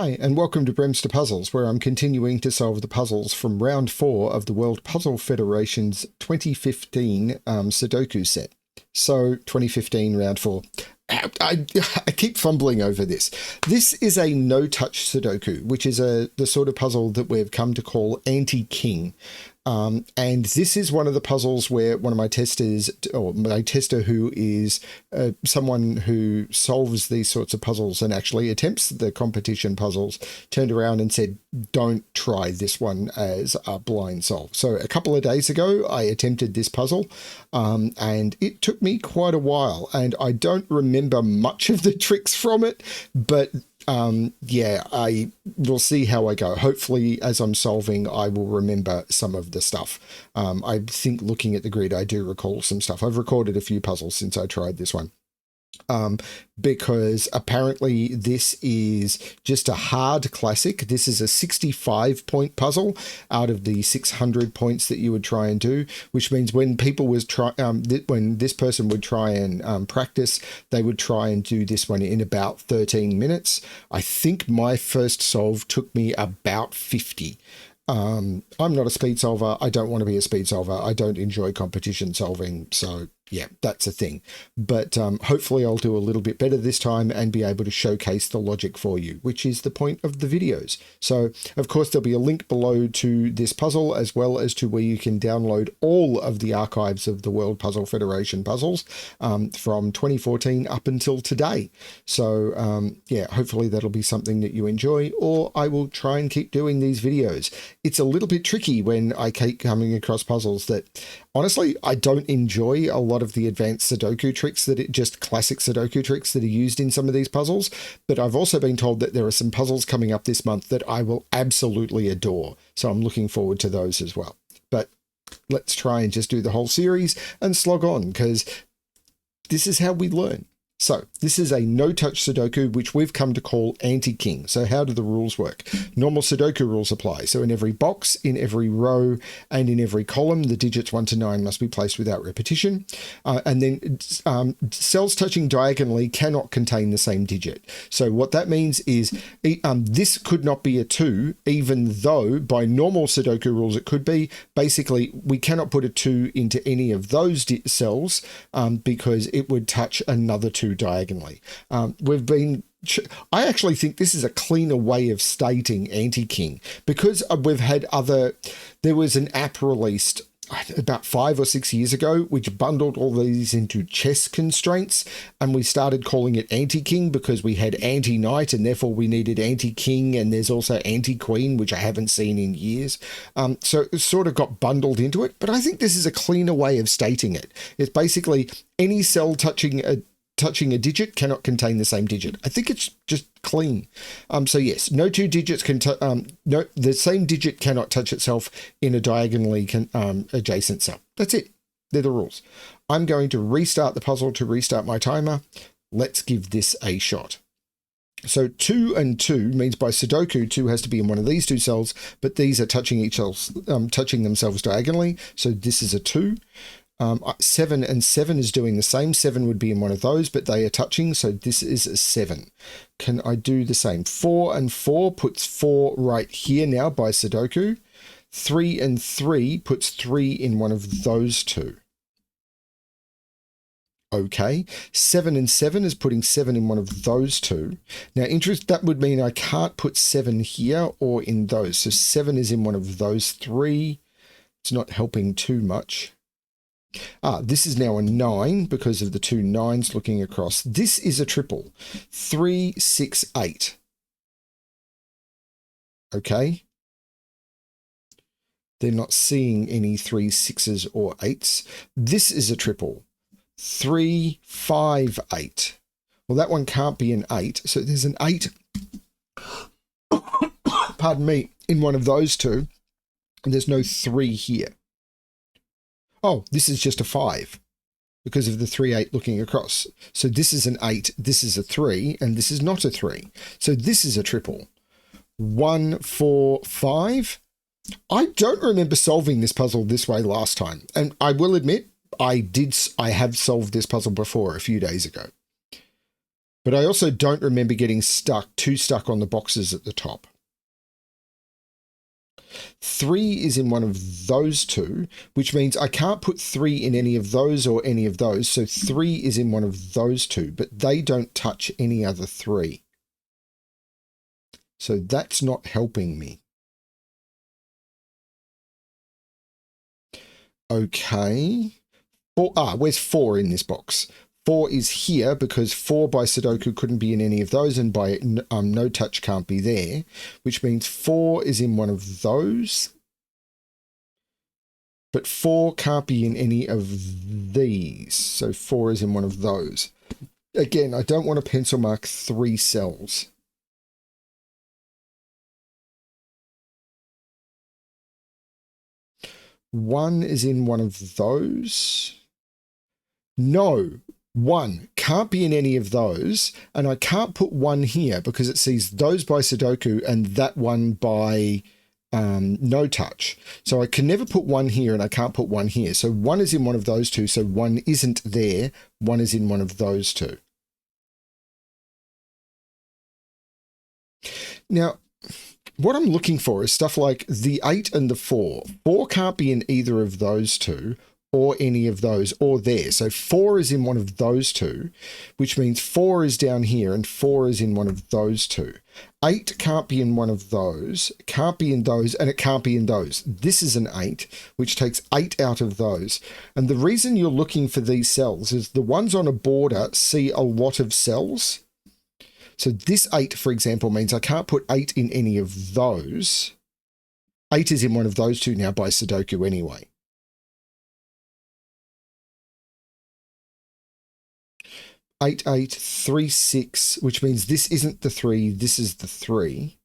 Hi, and welcome to BremSter Puzzles, where I'm continuing to solve the puzzles from round 4 of the World Puzzle Federation's 2015 Sudoku set. So, 2015 round 4. I keep fumbling over this. This is a no-touch Sudoku, which is the sort of puzzle that we've come to call anti-king. And this is one of the puzzles where one of my testers, or my tester who is someone who solves these sorts of puzzles and actually attempts the competition puzzles, turned around and said, don't try this one as a blind solve. So a couple of days ago, I attempted this puzzle and it took me quite a while, and I don't remember much of the tricks from it, but yeah, I will see how I go. Hopefully, as I'm solving, I will remember some of the stuff. I think looking at the grid, I do recall some stuff. I've recorded a few puzzles since I tried this one. Because apparently this is just a hard classic. This is a 65-point puzzle out of the 600 points that you would try and do, which means when people was when this person would try and practice, they would try and do this one in about 13 minutes. I think my first solve took me about 50. I'm not a speed solver. I don't want to be a speed solver. I don't enjoy competition solving. So yeah, that's a thing. But hopefully I'll do a little bit better this time and be able to showcase the logic for you, which is the point of the videos. So of course there'll be a link below to this puzzle, as well as to where you can download all of the archives of the World Puzzle Federation puzzles from 2014 up until today. So yeah, hopefully that'll be something that you enjoy, or I will try and keep doing these videos. It's a little bit tricky when I keep coming across puzzles that honestly I don't enjoy. A lot of the advanced Sudoku tricks just classic Sudoku tricks that are used in some of these puzzles, but I've also been told that there are some puzzles coming up this month that I will absolutely adore. So I'm looking forward to those as well. But let's try and just do the whole series and slog on, because this is how we learn. So this is a no-touch Sudoku, which we've come to call anti-king. So how do the rules work? Normal Sudoku rules apply. So in every box, in every row, and in every column, the digits 1 to 9 must be placed without repetition. And then cells touching diagonally cannot contain the same digit. So what that means is this could not be a 2, even though by normal Sudoku rules it could be. Basically, we cannot put a 2 into any of those cells because it would touch another 2 diagonally. I actually think this is a cleaner way of stating anti-king, because there was an app released about 5 or 6 years ago, which bundled all these into chess constraints, and we started calling it anti-king because we had anti-knight and therefore we needed anti-king, and there's also anti-queen, which I haven't seen in years. So it sort of got bundled into it, but I think this is a cleaner way of stating it. It's basically any cell touching a digit cannot contain the same digit. I think it's just clean. So yes, no two digits can the same digit cannot touch itself in a diagonally adjacent cell. That's it. They're the rules. I'm going to restart the puzzle to restart my timer. Let's give this a shot. So 2 and 2 means by Sudoku 2 has to be in one of these two cells, but these are touching touching themselves diagonally. So this is a 2. 7 and 7 is doing the same. 7 would be in one of those, but they are touching, so this is a 7. Can I do the same? 4 and 4 puts 4 right here now by Sudoku. 3 and 3 puts 3 in one of those two. Okay, 7 and 7 is putting 7 in one of those two. Now, that would mean I can't put 7 here or in those. So 7 is in one of those 3. It's not helping too much. This is now a 9 because of the 2 9s looking across. This is a triple. 3, 6, 8. Okay. They're not seeing any 3, 6s or 8s. This is a triple. 3, 5, 8. Well, that one can't be an 8. So there's an 8, pardon me, in one of those two. And there's no 3 here. Oh, this is just a 5 because of the 3, 8 looking across. So this is an 8, this is a 3, and this is not a 3. So this is a triple. 1, 4, 5. I don't remember solving this puzzle this way last time. And I will admit, I have solved this puzzle before a few days ago. But I also don't remember getting too stuck on the boxes at the top. 3 is in one of those two, which means I can't put 3 in any of those or any of those. So 3 is in one of those two, but they don't touch any other 3. So that's not helping me. Okay. Where's 4 in this box? 4 is here because 4 by Sudoku couldn't be in any of those, and by no touch can't be there, which means 4 is in one of those. But 4 can't be in any of these. So 4 is in one of those. Again, I don't want to pencil mark 3 cells. One is in one of those. No, 1 can't be in any of those, and I can't put 1 here because it sees those by Sudoku and that one by no touch. So I can never put 1 here and I can't put 1 here. So 1 is in one of those two, so 1 isn't there. 1 is in one of those two. Now, what I'm looking for is stuff like the 8 and the 4. 4 can't be in either of those two, or any of those, or there. So 4 is in one of those two, which means 4 is down here and 4 is in one of those two. 8 can't be in one of those, can't be in those, and it can't be in those. This is an 8, which takes 8 out of those. And the reason you're looking for these cells is the ones on a border see a lot of cells. So this 8, for example, means I can't put 8 in any of those. 8 is in one of those two now by Sudoku anyway. 8, 8, 3, 6, which means this isn't the 3, this is the 3.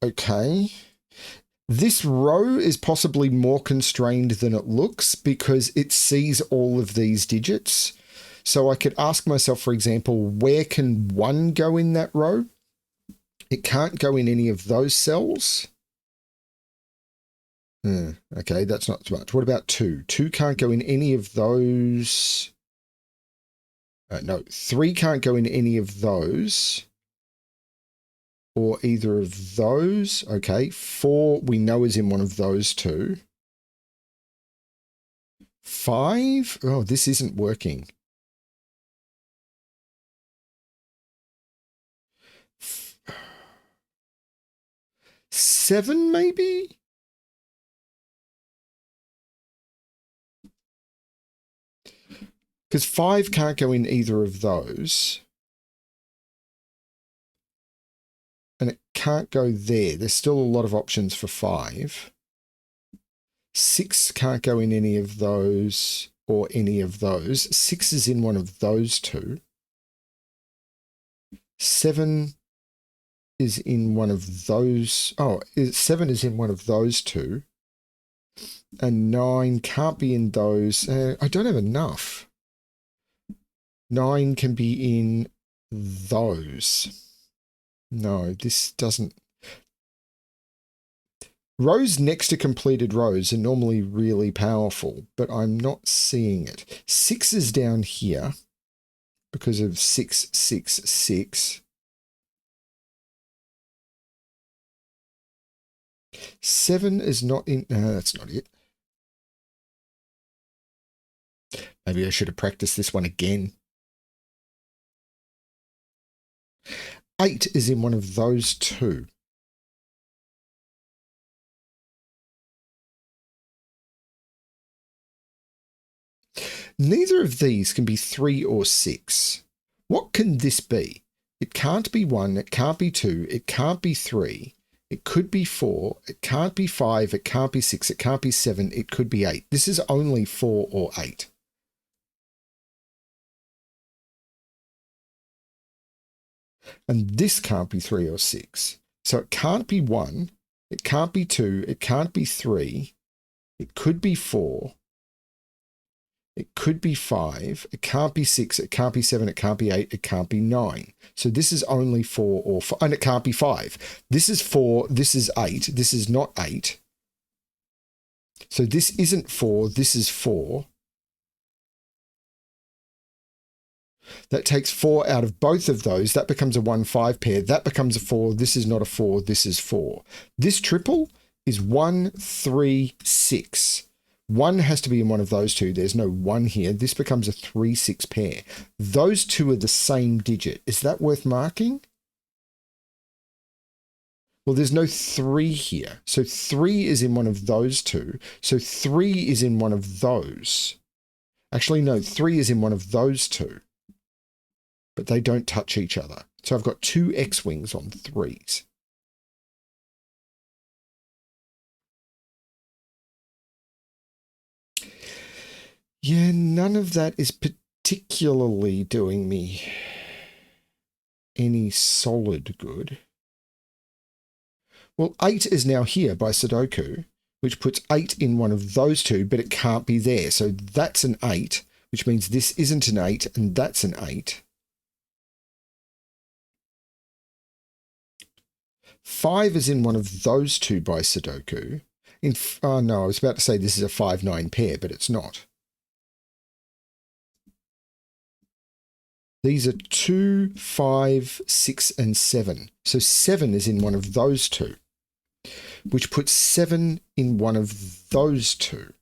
Okay. This row is possibly more constrained than it looks because it sees all of these digits. So I could ask myself, for example, where can 1 go in that row? It can't go in any of those cells. Okay, that's not too much. What about 2? 2 can't go in any of those. No, 3 can't go in any of those. Or either of those. Okay, 4 we know is in one of those two. 5? Oh, this isn't working. 7 maybe? Because 5 can't go in either of those. And it can't go there. There's still a lot of options for 5. 6 can't go in any of those or any of those. 6 is in one of those two. 7 is in one of those. Oh, 7 is in one of those two. And 9 can't be in those. I don't have enough. 9 can be in those. No, this doesn't. Rows next to completed rows are normally really powerful, but I'm not seeing it. 6 is down here because of 6, 6, 6. 7 is not in. No, that's not it. Maybe I should have practiced this one again. 8 is in one of those two. Neither of these can be 3 or 6. What can this be? It can't be 1, it can't be 2, it can't be 3, it could be 4, it can't be 5, it can't be 6, it can't be 7, it could be 8. This is only 4 or 8. And this can't be 3 or 6. So it can't be 1, it can't be 2, it can't be 3, it could be 4, it could be 5, it can't be 6, it can't be 7, it can't be 8, it can't be 9. So this is only 4 or 5, and it can't be 5. This is 4, this is 8, this is not 8. So this isn't 4, this is 4. That takes 4 out of both of those. That becomes a 1-5 pair. That becomes a 4. This is not a 4. This is 4. This triple is 1, 3, 6. 1 has to be in one of those two. There's no 1 here. This becomes a 3, 6 pair. Those two are the same digit. Is that worth marking? Well, there's no 3 here. So 3 is in one of those two. So 3 is in one of those. Actually, no, 3 is in one of those two. But they don't touch each other. So I've got 2 X-wings on 3s. Yeah, none of that is particularly doing me any solid good. Well, 8 is now here by Sudoku, which puts 8 in one of those two, but it can't be there. So that's an 8, which means this isn't an 8, and that's an 8. 5 is in one of those two by Sudoku. Oh no, I was about to say this is a 5-9 pair, but it's not. These are 2, 5, 6, and 7. So 7 is in one of those two, which puts 7 in one of those two.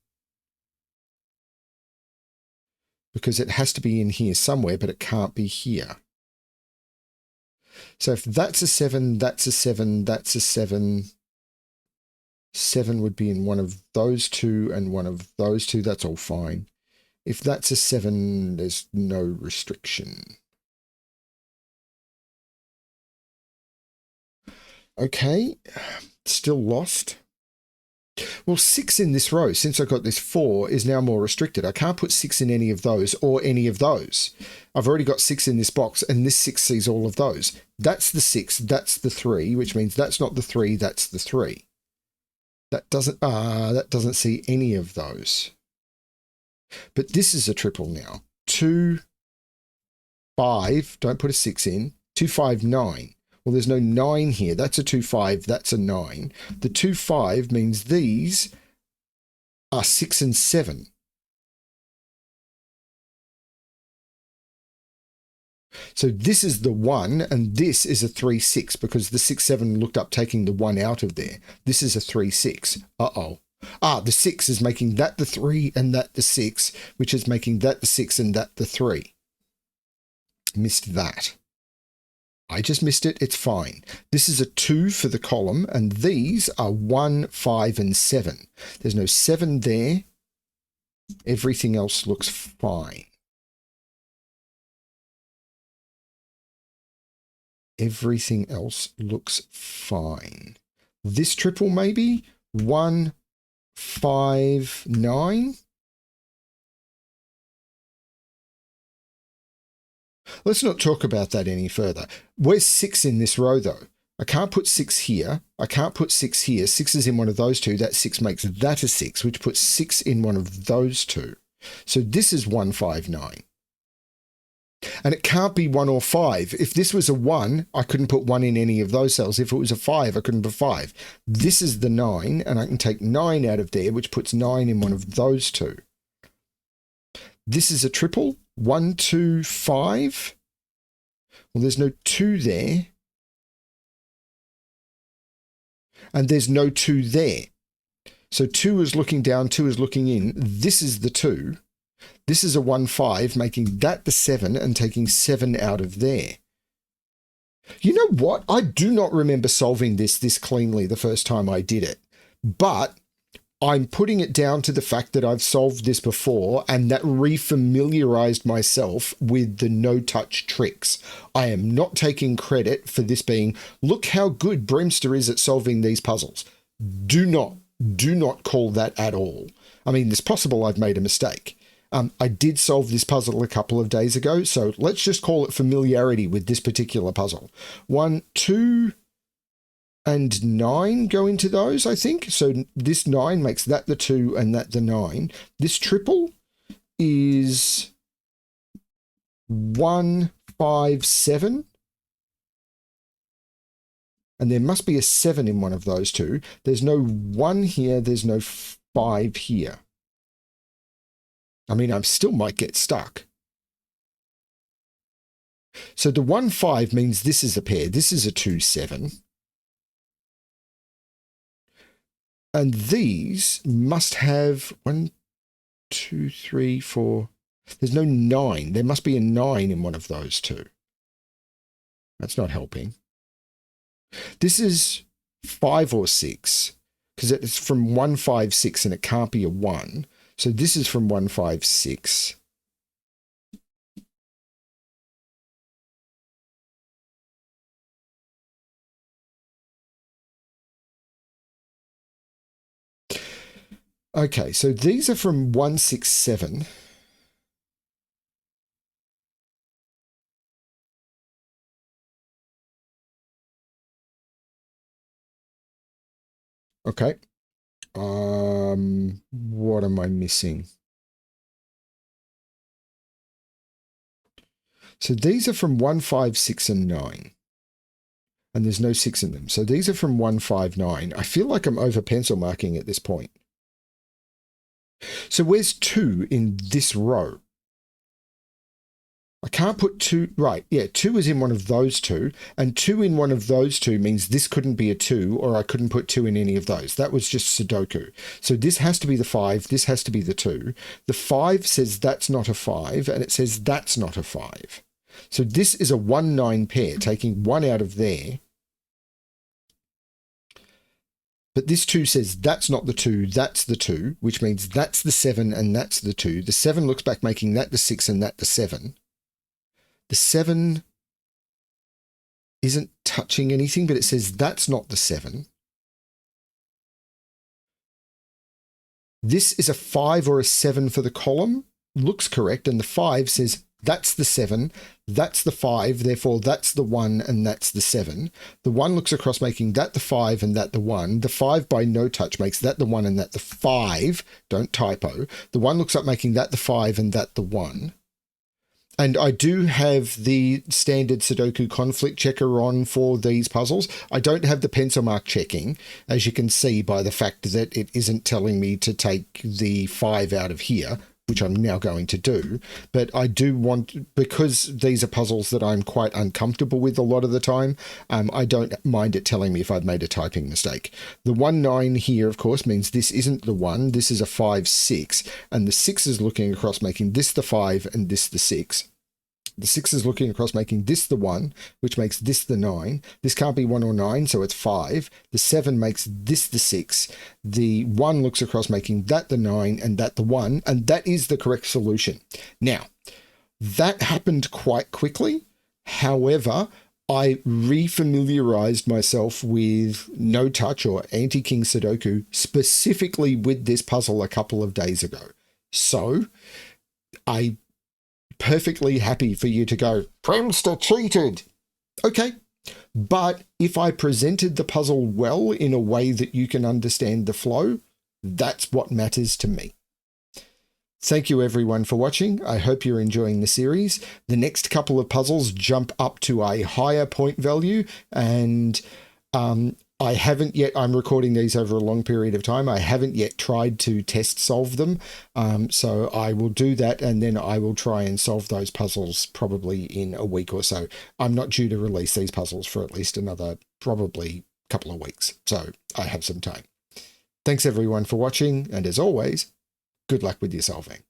Because it has to be in here somewhere, but it can't be here. So if that's a 7, that's a 7, that's a 7, 7 would be in one of those two and one of those two. That's all fine. If that's a 7, there's no restriction. Okay, still lost. Well, 6 in this row, since I got this 4, is now more restricted. I can't put 6 in any of those or any of those. I've already got 6 in this box, and this 6 sees all of those. That's the 6, that's the 3, which means that's not the 3, that's the 3. That doesn't see any of those. But this is a triple now. 2, 5, don't put a 6 in. 2, 5, 9. Well, there's no 9 here. That's a 2, 5, that's a 9. The 2, 5 means these are 6 and 7. So this is the 1, and this is a 3, 6, because the 6, 7 looked up taking the 1 out of there. This is a 3, 6. Uh-oh. The 6 is making that the 3 and that the 6, which is making that the 6 and that the 3. Missed that. I just missed it. It's fine. This is a 2 for the column, and these are 1, 5, and 7. There's no 7 there. Everything else looks fine. Everything else looks fine. This triple maybe? 1, 5, 9. Let's not talk about that any further. Where's 6 in this row, though? I can't put 6 here. I can't put 6 here. 6 is in one of those two. That 6 makes that a 6, which puts 6 in one of those two. So this is 1, 5, 9. And it can't be 1 or 5. If this was a 1, I couldn't put 1 in any of those cells. If it was a 5, I couldn't put 5. This is the 9, and I can take 9 out of there, which puts 9 in one of those two. This is a triple. 1, 2, 5. Well, there's no 2 there. And there's no 2 there. So 2 is looking down, 2 is looking in. This is the 2. This is a 1, 5, making that the 7 and taking 7 out of there. You know what? I do not remember solving this cleanly the first time I did it. But I'm putting it down to the fact that I've solved this before, and that refamiliarized myself with the no-touch tricks. I am not taking credit for this being, look how good BremSter is at solving these puzzles. Do not call that at all. I mean, it's possible I've made a mistake. I did solve this puzzle a couple of days ago, so let's just call it familiarity with this particular puzzle. 1, 2, and 9 go into those, I think. So this 9 makes that the 2 and that the 9. This triple is 1, 5, 7. And there must be a 7 in one of those two. There's no 1 here. There's no 5 here. I mean, I still might get stuck. So the 1, 5 means this is a pair. This is a 2, 7. And these must have 1, 2, 3, 4. There's no 9. There must be a 9 in one of those two. That's not helping. This is 5 or 6 because it's from 1, 5, 6 and it can't be a 1. So this is from 1, 5, 6. Okay, so these are from 1, 6, 7. Okay. What am I missing? So these are from 1, 5, 6, and 9. And there's no 6 in them. So these are from 1, 5, 9. I feel like I'm over pencil marking at this point. So where's 2 in this row? I can't put 2, right, yeah, 2 is in one of those two, and 2 in one of those two means this couldn't be a 2, or I couldn't put 2 in any of those. That was just Sudoku. So this has to be the 5, this has to be the 2. The 5 says that's not a 5, and it says that's not a 5. So this is a 1, 9 pair, taking 1 out of there. But this 2 says that's not the 2, that's the 2, which means that's the 7 and that's the 2. The 7 looks back, making that the 6 and that the 7. The 7 isn't touching anything, but it says that's not the 7. This is a 5 or a 7 for the column. Looks correct. And the 5 says that's the 7, that's the 5, therefore that's the 1 and that's the 7. The 1 looks across, making that the 5 and that the 1. The 5 by no touch makes that the 1 and that the 5. Don't typo. The 1 looks up, making that the 5 and that the 1. And I do have the standard Sudoku conflict checker on for these puzzles. I don't have the pencil mark checking, as you can see by the fact that it isn't telling me to take the 5 out of here, which I'm now going to do. But I do want, because these are puzzles that I'm quite uncomfortable with a lot of the time, I don't mind it telling me if I've made a typing mistake. The 1, 9 here, of course, means this isn't the 1. This is a 5, 6. And the 6 is looking across, making this the 5 and this the 6. The 6 is looking across, making this the 1, which makes this the 9. This can't be 1 or 9, so it's 5. The 7 makes this the 6. The 1 looks across, making that the 9 and that the 1, and that is the correct solution. Now, that happened quite quickly. However, I refamiliarized myself with no touch or anti-king Sudoku specifically with this puzzle a couple of days ago. So I perfectly happy for you to go, BremSter cheated. Okay, but if I presented the puzzle well in a way that you can understand the flow, that's what matters to me. Thank you everyone for watching. I hope you're enjoying the series. The next couple of puzzles jump up to a higher point value, and I haven't yet, I'm recording these over a long period of time. I haven't yet tried to test solve them. So I will do that, and then I will try and solve those puzzles probably in a week or so. I'm not due to release these puzzles for at least another probably couple of weeks. So I have some time. Thanks everyone for watching. And as always, good luck with your solving.